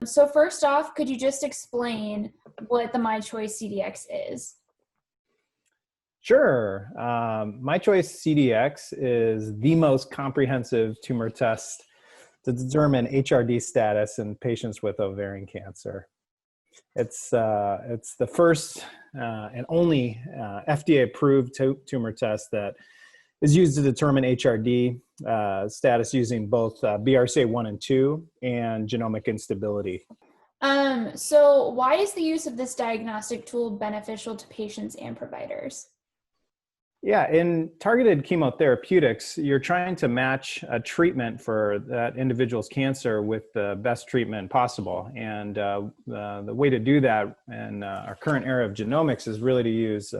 So first off, could you just explain what the myChoice CDx is? Sure. myChoice CDx is the most comprehensive tumor test to determine HRD status in patients with ovarian cancer. It's the first and only FDA-approved tumor test that is used to determine HRD status using both BRCA1 and 2 and genomic instability. So why is the use of this diagnostic tool beneficial to patients and providers? Yeah, in targeted chemotherapeutics, you're trying to match a treatment for that individual's cancer with the best treatment possible. And the way to do that in our current era of genomics is really to use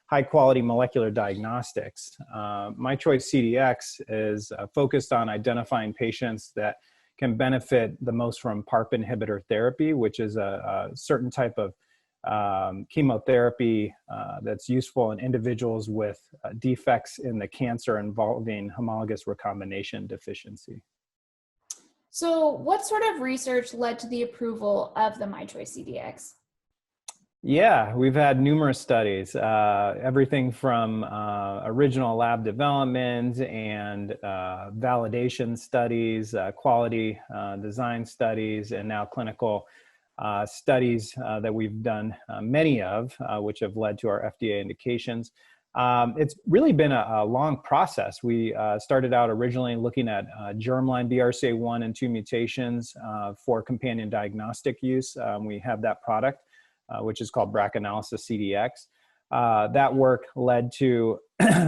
high quality molecular diagnostics. myChoice CDx is focused on identifying patients that can benefit the most from PARP inhibitor therapy, which is a certain type of chemotherapy that's useful in individuals with defects in the cancer involving homologous recombination deficiency. So what sort of research led to the approval of the myChoice CDx? Yeah, we've had numerous studies, everything from original lab development and validation studies, quality design studies, and now clinical studies that we've done many of, which have led to our FDA indications. It's really been a long process. We started out originally looking at germline BRCA1 and 2 mutations for companion diagnostic use. We have that product, which is called BRCAnalysis CDx. That work led to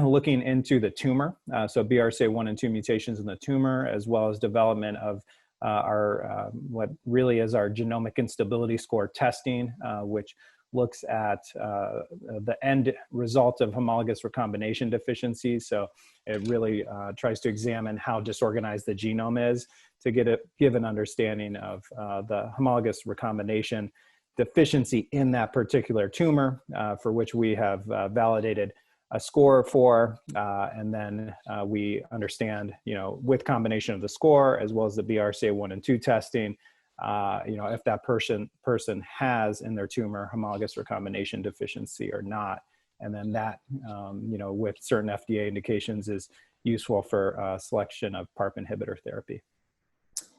looking into the tumor, so BRCA1 and 2 mutations in the tumor, as well as development of our what really is our genomic instability score testing, which looks at the end result of homologous recombination deficiency. So it really tries to examine how disorganized the genome is to give an understanding of the homologous recombination deficiency in that particular tumor, for which we have validated a score for, and then we understand, with combination of the score as well as the BRCA1 and 2 testing, if that person has in their tumor homologous recombination deficiency or not. And then that, with certain FDA indications is useful for selection of PARP inhibitor therapy.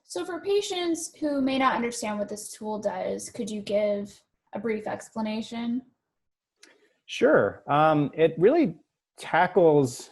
So for patients who may not understand what this tool does, could you give a brief explanation? Sure. It really tackles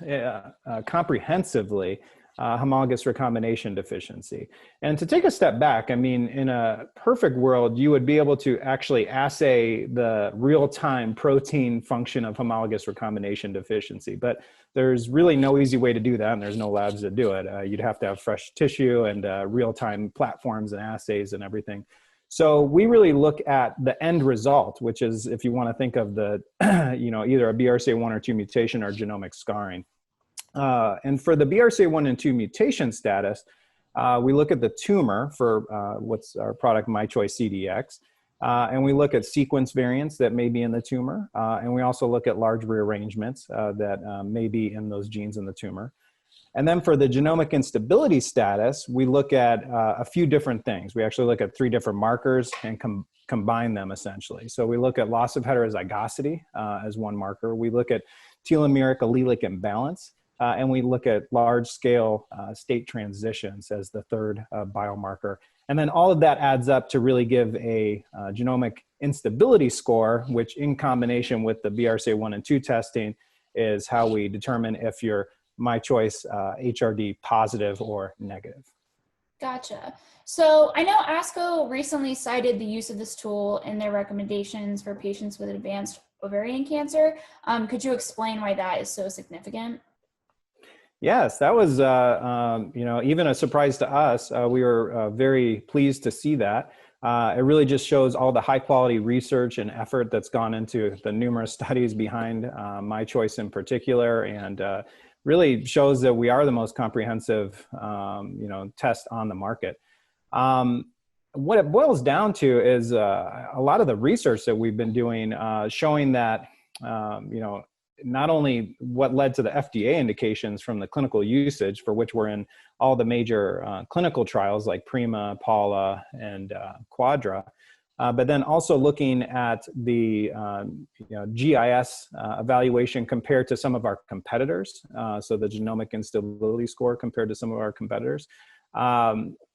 comprehensively homologous recombination deficiency. And to take a step back, I mean, in a perfect world, you would be able to actually assay the real-time protein function of homologous recombination deficiency. But there's really no easy way to do that, and there's no labs that do it. You'd have to have fresh tissue and real-time platforms and assays and everything. So we really look at the end result, which is, if you want to think of the, either a BRCA1 or 2 mutation or genomic scarring. And for the BRCA1 and 2 mutation status, we look at the tumor for what's our product myChoice CDx, and we look at sequence variants that may be in the tumor, and we also look at large rearrangements that may be in those genes in the tumor. And then for the genomic instability status, we look at a few different things. We actually look at 3 different markers and combine them essentially. So we look at loss of heterozygosity as one marker. We look at telomeric allelic imbalance. And we look at large-scale state transitions as the third biomarker. And then all of that adds up to really give a genomic instability score, which in combination with the BRCA1 and 2 testing is how we determine if you're myChoice HRD positive or negative. Gotcha. So I know ASCO recently cited the use of this tool in their recommendations for patients with advanced ovarian cancer. Could you explain why that is so significant? Yes, that was, even a surprise to us. We were very pleased to see that. It really just shows all the high quality research and effort that's gone into the numerous studies behind myChoice in particular, and really shows that we are the most comprehensive, test on the market. What it boils down to is a lot of the research that we've been doing, showing that, not only what led to the FDA indications from the clinical usage, for which we're in all the major clinical trials like PRIMA, PAULA, and QUADRA, but then also looking at the GIS evaluation compared to some of our competitors, so the genomic instability score compared to some of our competitors.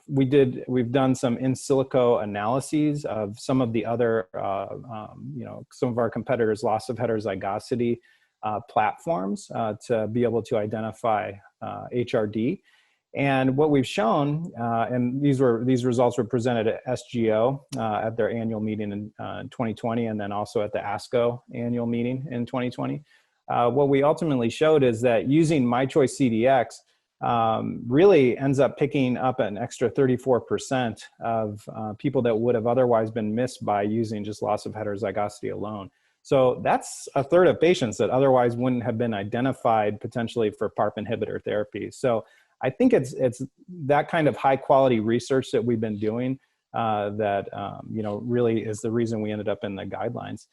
We've done some in silico analyses of some of the other, some of our competitors' loss of heterozygosity platforms to be able to identify HRD. And what we've shown, and these results were presented at SGO at their annual meeting in 2020, and then also at the ASCO annual meeting in 2020. What we ultimately showed is that using myChoice CDx really ends up picking up an extra 34% of people that would have otherwise been missed by using just loss of heterozygosity alone. So that's a third of patients that otherwise wouldn't have been identified potentially for PARP inhibitor therapy. So I think it's that kind of high quality research that we've been doing that really is the reason we ended up in the guidelines.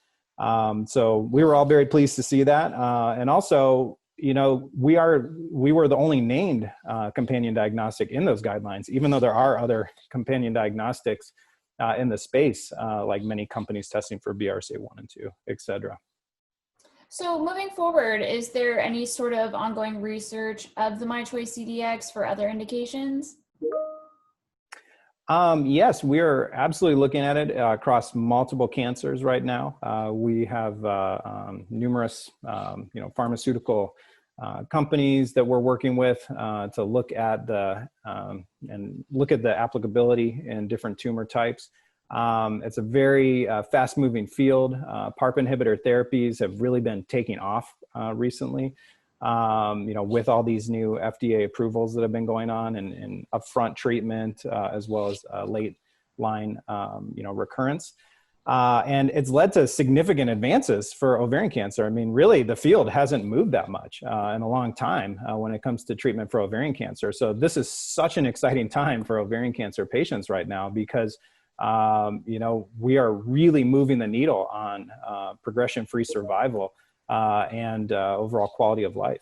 So we were all very pleased to see that, and also we were the only named companion diagnostic in those guidelines, even though there are other companion diagnostics in the space, like many companies testing for BRCA1 and 2, et cetera. So moving forward, is there any sort of ongoing research of the myChoice CDx for other indications? Yes, we are absolutely looking at it across multiple cancers right now. We have numerous, pharmaceutical companies that we're working with to look at the applicability in different tumor types. It's a very fast-moving field. PARP inhibitor therapies have really been taking off recently. With all these new FDA approvals that have been going on and upfront treatment, as well as late line, recurrence. And it's led to significant advances for ovarian cancer. I mean, really, the field hasn't moved that much in a long time when it comes to treatment for ovarian cancer. So this is such an exciting time for ovarian cancer patients right now because, we are really moving the needle on progression-free survival and overall quality of life.